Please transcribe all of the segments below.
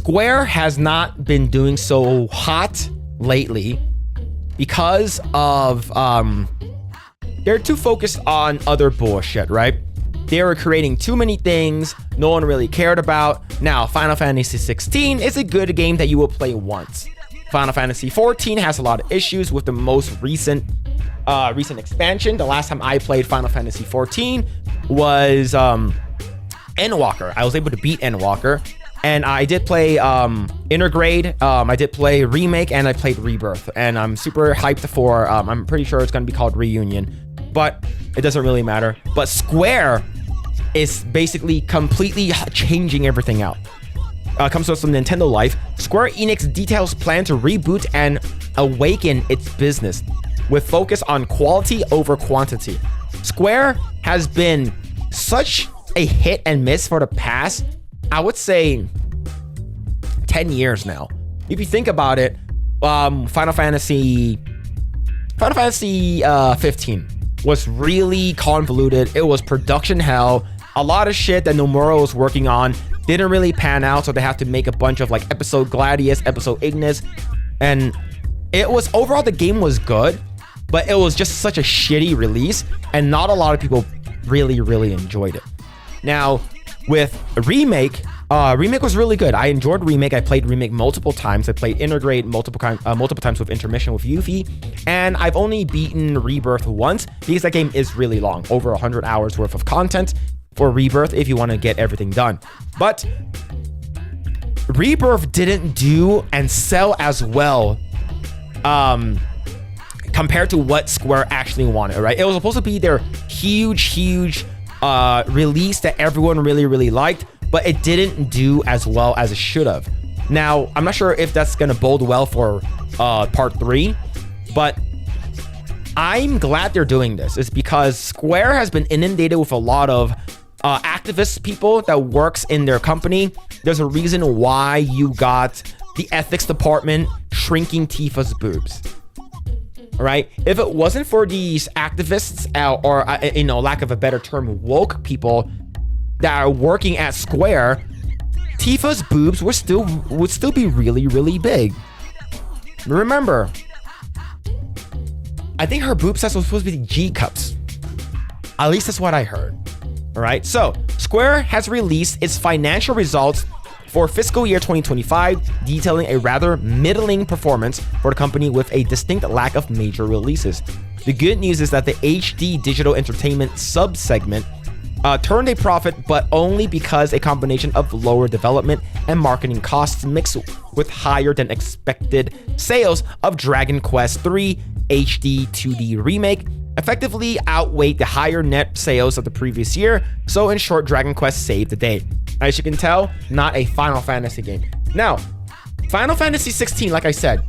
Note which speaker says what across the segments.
Speaker 1: Square has not been doing so hot lately because of they're too focused on other bullshit, right? They were creating too many things no one really cared about. Now, Final Fantasy 16 is a good game that you will play once. Final Fantasy 14 has a lot of issues with the most recent expansion. The last time I played Final Fantasy 14 was Endwalker. I was able to beat Endwalker, and I did play Intergrade. I did play Remake, and I played Rebirth. And I'm super hyped for. I'm pretty sure it's gonna be called Reunion, but it doesn't really matter. But Square is basically completely changing everything out. Comes to us from Nintendo Life. Square Enix details plan to reboot and awaken its business with focus on quality over quantity. Square has been such a hit and miss for the past, I would say, 10 years now. If you think about it, Final Fantasy 15 was really convoluted. It was production hell. A lot of shit that Nomura was working on didn't really pan out, so they have to make a bunch of like episode Gladius, episode Ignis, and it was overall the game was good, but it was just such a shitty release, and not a lot of people really enjoyed it. Now with Remake, Remake was really good. I enjoyed Remake. I played Remake multiple times. I played Intergrade multiple times with Intermission with Yuffie, and I've only beaten Rebirth once because that game is really long, over 100 hours worth of content for Rebirth if you want to get everything done. But Rebirth didn't do and sell as well compared to what Square actually wanted, right? It was supposed to be their huge release that everyone really liked, but it didn't do as well as it should have. Now, I'm not sure if that's going to bode well for part 3, but I'm glad they're doing this. It's because Square has been inundated with a lot of activist people that works in their company. There's a reason why you got the ethics department shrinking Tifa's boobs. All right, if it wasn't for these activists or lack of a better term, woke people that are working at Square, Tifa's boobs would still be really big. Remember, I think her boob size was supposed to be G cups. At least that's what I heard. All right, so Square has released its financial results for fiscal year 2025, detailing a rather middling performance for the company with a distinct lack of major releases. The good news is that the HD digital entertainment sub-segment turned a profit, but only because a combination of lower development and marketing costs mixed with higher than expected sales of Dragon Quest III HD 2D Remake effectively outweighed the higher net sales of the previous year. So in short, Dragon Quest saved the day. As you can tell, not a Final Fantasy game. Now, Final Fantasy 16, like I said,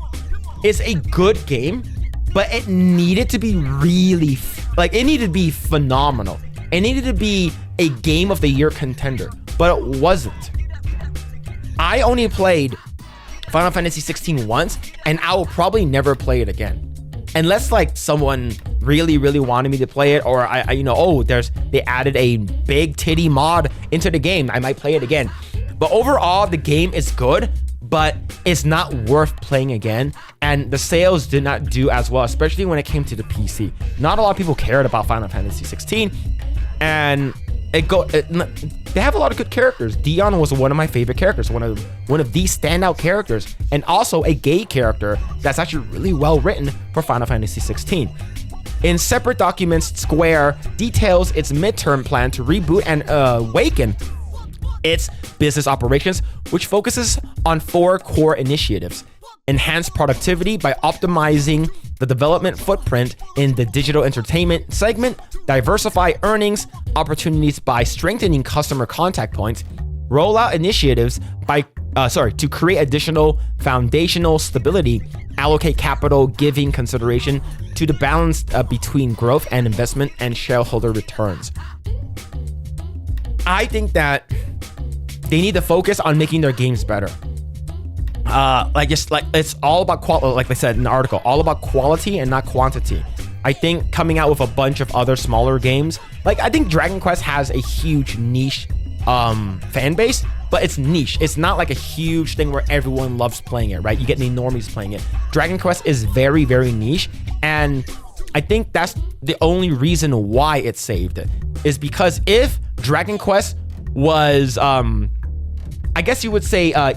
Speaker 1: is a good game, but it needed to be it needed to be phenomenal. It needed to be a game of the year contender, but it wasn't. I only played Final Fantasy 16 once, and I will probably never play it again. Unless like someone really wanted me to play it, or they added a big titty mod into the game, I might play it again. But overall, the game is good, but it's not worth playing again. And the sales did not do as well, especially when it came to the PC. Not a lot of people cared about Final Fantasy 16, and they have a lot of good characters. Dion was one of my favorite characters, one of the standout characters, and also a gay character that's actually really well written for Final Fantasy 16. In separate documents, Square details its midterm plan to reboot and awaken its business operations, which focuses on 4 core initiatives. Enhance productivity by optimizing the development footprint in the digital entertainment segment, diversify earnings opportunities by strengthening customer contact points, roll out initiatives to create additional foundational stability, allocate capital giving consideration to the balance between growth and investment and shareholder returns. I think that they need to focus on making their games better. It's all about quality, like I said in the article, all about quality and not quantity. I think coming out with a bunch of other smaller games, like I think Dragon Quest has a huge niche fan base, but it's niche. It's not like a huge thing where everyone loves playing it, right? You get the normies playing it. Dragon Quest is very, very niche, and I think that's the only reason why it saved it, is because if Dragon Quest was, I guess you would say,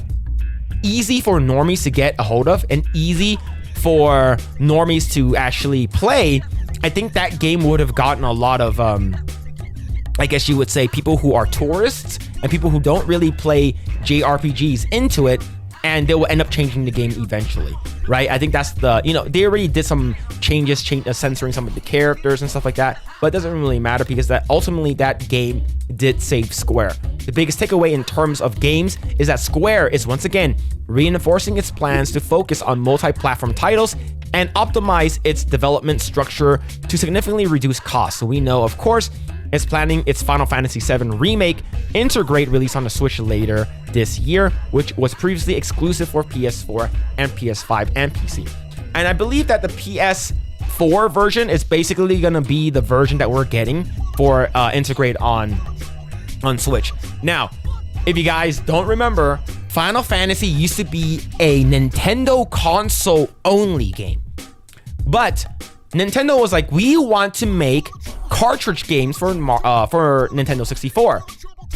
Speaker 1: easy for normies to get a hold of and easy for normies to actually play, I think that game would have gotten a lot of, I guess you would say, people who are tourists and people who don't really play JRPGs into it, and they will end up changing the game eventually, right? I think that's the, they already did some changes, censoring some of the characters and stuff like that, but it doesn't really matter because that ultimately that game did save Square. The biggest takeaway in terms of games is that Square is once again reinforcing its plans to focus on multi-platform titles and optimize its development structure to significantly reduce costs. So we know, of course, it's planning its Final Fantasy VII Remake Integrate release on the Switch later this year, which was previously exclusive for PS4 and PS5 and PC. And I believe that the PS4 version is basically going to be the version that we're getting for Integrate on Switch. Now, if you guys don't remember, Final Fantasy used to be a Nintendo console only game. But Nintendo was like, we want to make cartridge games for Nintendo 64.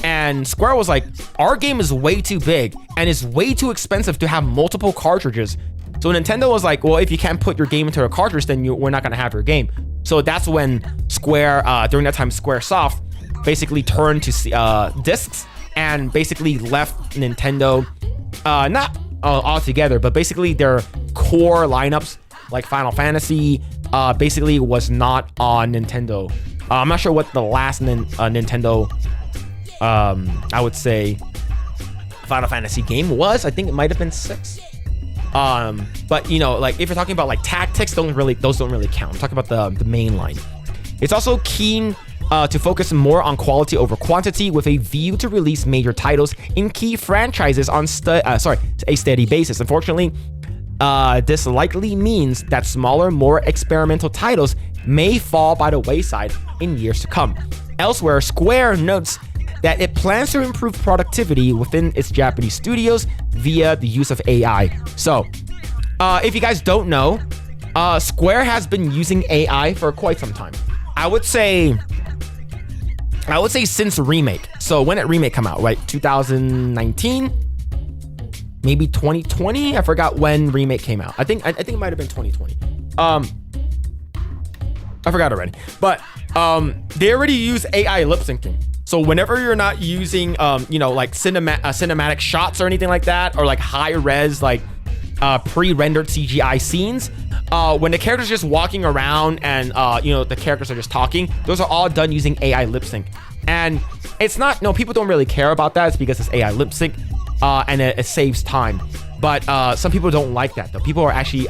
Speaker 1: And Square was like, our game is way too big and it's way too expensive to have multiple cartridges. So Nintendo was like, well, if you can't put your game into a cartridge, then we're not going to have your game. So that's when Square, during that time, Squaresoft basically turned to discs and basically left Nintendo, not altogether, but basically their core lineups, like Final Fantasy, basically was not on Nintendo. I'm not sure what the last Nintendo, I would say, Final Fantasy game was. I think it might have been 6. But like if you're talking about like tactics, those don't really count. I'm talking about the main line. It's also keen to focus more on quality over quantity, with a view to release major titles in key franchises on a steady basis. Unfortunately, this likely means that smaller, more experimental titles may fall by the wayside in years to come. Elsewhere, Square notes that it plans to improve productivity within its Japanese studios via the use of AI. So, if you guys don't know, Square has been using AI for quite some time. I would say since Remake. So when did Remake come out, right? 2019? Maybe 2020? I forgot when Remake came out. I think it might have been 2020. I forgot already. But they already use AI lip syncing. So whenever you're not using like cinematic shots or anything like that, or like high res like pre-rendered CGI scenes, when the character's just walking around and the characters are just talking, those are all done using AI lip sync. And it's not, people don't really care about that. It's because it's AI lip sync, and it saves time. But some people don't like that though. People are actually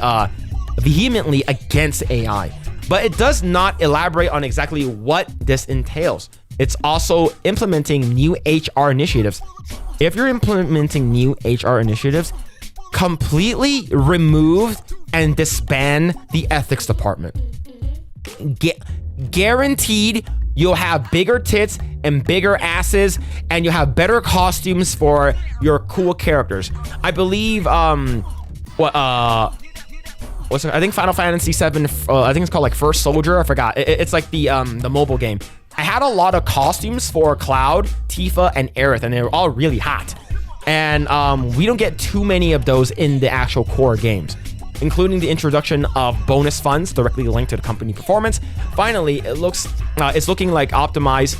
Speaker 1: vehemently against AI. But it does not elaborate on exactly what this entails. It's also implementing new HR initiatives. If you're implementing new HR initiatives, completely remove and disband the ethics department. Guaranteed you'll have bigger tits and bigger asses, and you'll have better costumes for your cool characters. I believe I think Final Fantasy VII, I think it's called like First Soldier, I forgot. It's like the mobile game. I had a lot of costumes for Cloud, Tifa, and Aerith, and they were all really hot. And we don't get too many of those in the actual core games, including the introduction of bonus funds directly linked to the company performance. Finally, it's looking like is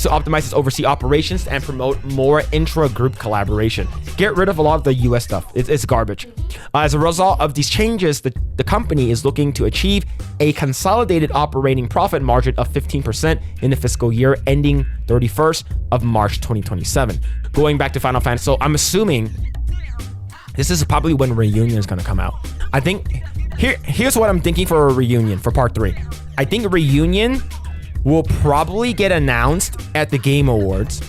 Speaker 1: to optimize its overseas operations and promote more intra-group collaboration. Get rid of a lot of the US stuff. It's garbage. As a result of these changes, the company is looking to achieve a consolidated operating profit margin of 15% in the fiscal year ending 31st of March 2027. Going back to Final Fantasy, so I'm assuming this is probably when Reunion is going to come out. I think here's what I'm thinking for a Reunion for part 3. I think Reunion will probably get announced at the Game Awards,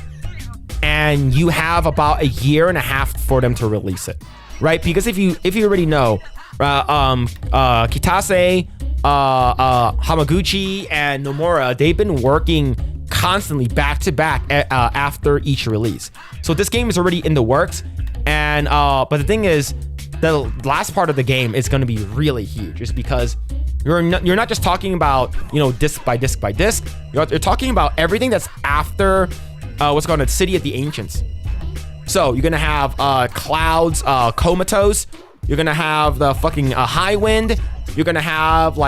Speaker 1: and you have about a year and a half for them to release it, right? Because if you already know, Kitase, Hamaguchi, and Nomura, they've been working constantly back to back after each release. So this game is already in the works, and but the thing is, the last part of the game is going to be really huge, just because you're not just talking about, you know, disc by disc by disc. You're talking about everything that's after what's called the City of the Ancients. So you're gonna have Clouds, Comatose. You're gonna have the fucking High Wind. You're gonna have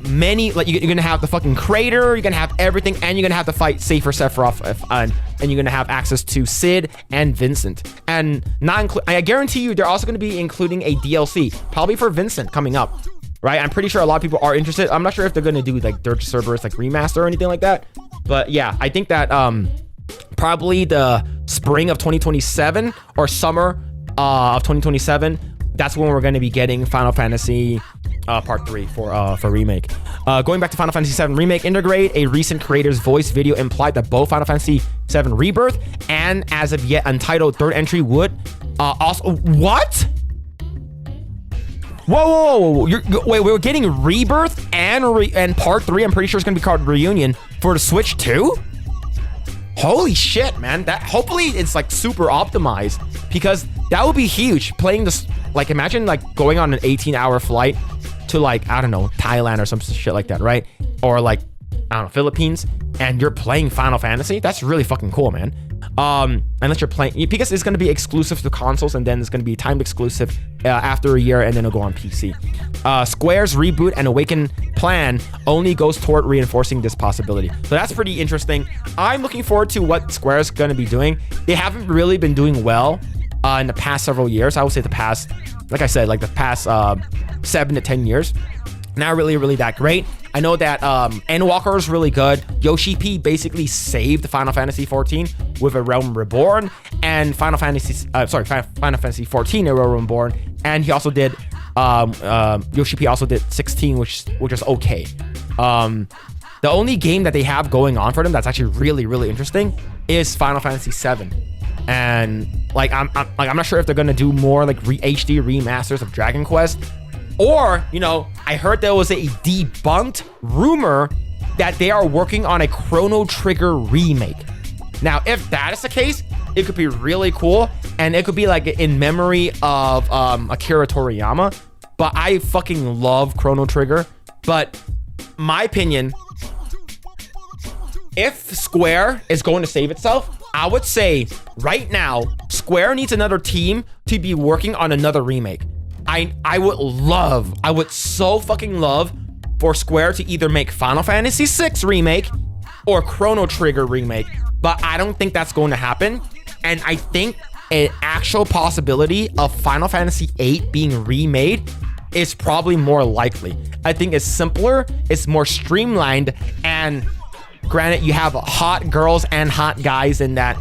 Speaker 1: many, like you're gonna have the fucking Crater. You're gonna have everything, and you're gonna have to fight Safer Sephiroth, and you're gonna have access to Sid and Vincent. And I guarantee you, they're also gonna be including a DLC, probably for Vincent coming up, right? I'm pretty sure a lot of people are interested. I'm not sure if they're gonna do like Dirge Cerberus like remaster or anything like that, but yeah, I think that probably the spring of 2027 or summer of 2027. That's when we're going to be getting Final Fantasy Part 3 for Remake. Going back to Final Fantasy VII Remake, integrate a recent creator's voice video implied that both Final Fantasy VII Rebirth and as of yet untitled third entry would also... What? Whoa. Wait, we're getting Rebirth and Part 3, I'm pretty sure it's going to be called Reunion, for the Switch too? Holy shit, man. That hopefully it's like super optimized, because that would be huge. Playing this, like imagine like going on an 18-hour flight to like, I don't know, Thailand or some shit like that, right? Or like, I don't know, Philippines, and you're playing Final Fantasy. That's really fucking cool, man. Unless you're playing, because it's going to be exclusive to consoles, and then it's going to be timed exclusive after a year, and then it'll go on PC. Square's Reboot and Awaken plan only goes toward reinforcing this possibility. So that's pretty interesting. I'm looking forward to what Square's going to be doing. They haven't really been doing well in the past several years. I would say the past, like I said, like the past 7 to 10 years. Not really that great. I know that Endwalker is really good. Yoshi P basically saved Final Fantasy 14 with A Realm Reborn, and Final Fantasy 14 A Realm Reborn, and he also did Yoshi P also did 16, which is okay. The only game that they have going on for them that's actually really interesting is Final Fantasy 7. And like I'm not sure if they're gonna do more like HD remasters of Dragon Quest. Or, you know, I heard there was a debunked rumor that they are working on a Chrono Trigger remake. Now, if that is the case, it could be really cool, and it could be like in memory of Akira Toriyama. But I fucking love Chrono Trigger. But my opinion, if Square is going to save itself, I would say right now, Square needs another team to be working on another remake. I would so fucking love for Square to either make Final Fantasy VI Remake or Chrono Trigger Remake, but I don't think that's going to happen. And I think an actual possibility of Final Fantasy VIII being remade is probably more likely. I think it's simpler, it's more streamlined, and granted, you have hot girls and hot guys in that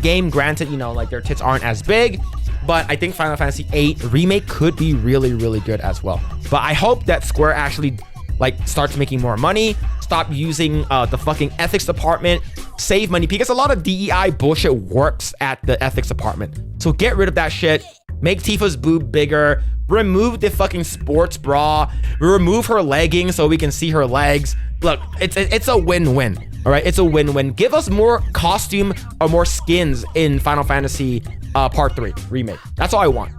Speaker 1: game. Granted, you know, like their tits aren't as big, but I think Final Fantasy VIII Remake could be really good as well. But I hope that Square actually like starts making more money, stop using the fucking ethics department, save money, because a lot of DEI bullshit works at the ethics department. So get rid of that shit, make Tifa's boob bigger, remove the fucking sports bra, remove her leggings so we can see her legs. Look, it's a win-win. All right, it's a win-win. Give us more costume or more skins in Final Fantasy Part 3 Remake. That's all I want.